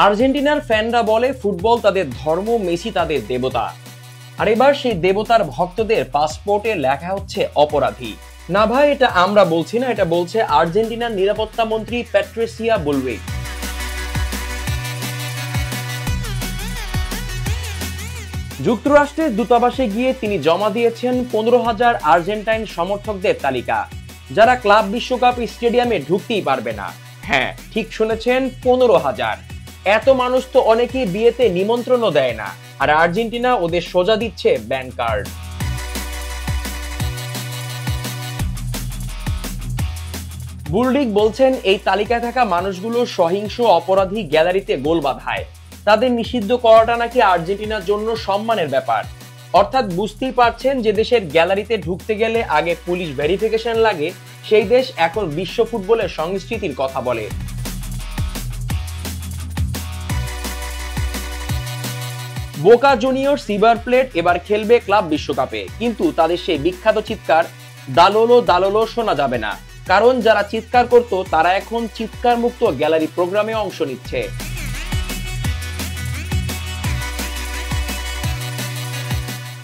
আর্জেন্টিনার ফ্যানরা বলে ফুটবল তাদের ধর্ম, মেসি তাদের দেবতা। আর এবার সেই দেবতার ভক্তদের পাসপোর্টে লেখা হচ্ছে অপরাধী। না ভাই, এটা আমরা বলছি না, এটা বলছে আর্জেন্টিনার নিরাপত্তা মন্ত্রী প্যাট্রিসিয়া বুলরিক। যুক্তরাষ্ট্রের দূতাবাসে গিয়ে তিনি জমা দিয়েছেন 15,000 আর্জেন্টাইন সমর্থকদের তালিকা, যারা ক্লাব বিশ্বকাপ স্টেডিয়ামে ঢুকতেই পারবে না। হ্যাঁ, ঠিক শুনেছেন, 15,000। এত মানুষ তো অনেকেই বিয়েতে নিমন্ত্রণও দেয় না, আর আর্জেন্টিনা ওদের সোজা দিচ্ছে ব্যান কার্ড। বুলরিক বলছেন, এই তালিকায় থাকা মানুষগুলো সহিংস অপরাধী গ্যালারিতে গোল বাধায়। তাদের নিষিদ্ধ করাটা নাকি আর্জেন্টিনার জন্য সম্মানের ব্যাপার। অর্থাৎ বুঝতেই পারছেন, যে দেশের গ্যালারিতে ঢুকতে গেলে আগে পুলিশ ভেরিফিকেশন লাগে, সেই দেশ এখন বিশ্ব ফুটবলের সংস্কৃতির কথা বলে। বোকা জুনিয়র সিভার প্লেট এবার খেলবে ক্লাব বিশ্বকাপে, কিন্তু তাদের সেই বিখ্যাত চিৎকার দালোলো দালোলো শোনা যাবে না, কারণ যারা চিৎকার করত তারা এখন চিৎকার মুক্ত গ্যালারি প্রোগ্রামে অংশ নিচ্ছে।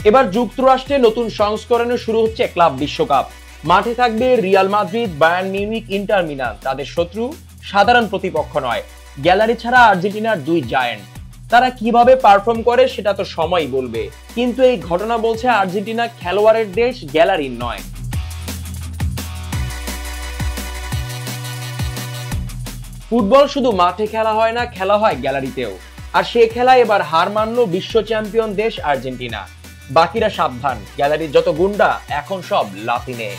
এবার যুক্তরাষ্ট্রে নতুন সংস্করণে শুরু হচ্ছে ক্লাব বিশ্বকাপ। মাঠে থাকবে Real Madrid, Bayern Munich, inter Milan. তাদের শত্রু সাধারণ প্রতিপক্ষ নয়, গ্যালারি ছাড়া আর্জেন্টিনার দুই জায়ান্ট। তারা কিভাবে পারফর্ম করে সেটা তো সময়ই বলবে, কিন্তু এই ঘটনা বলছে আর্জেন্টিনা খেলোয়াড়ের দেশ, গ্যালারির নয়। ফুটবল শুধু মাঠে খেলা হয় না, খেলা হয় গ্যালারিতেও। আর সে খেলা এবার হার মানল বিশ্ব চ্যাম্পিয়ন দেশ আর্জেন্টিনা। বাকিরা সাবধান, গ্যালারির যত গুন্ডা এখন সব লাতিনে।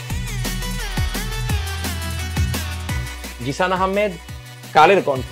জিসান আহমেদ, কালের কণ্ঠ।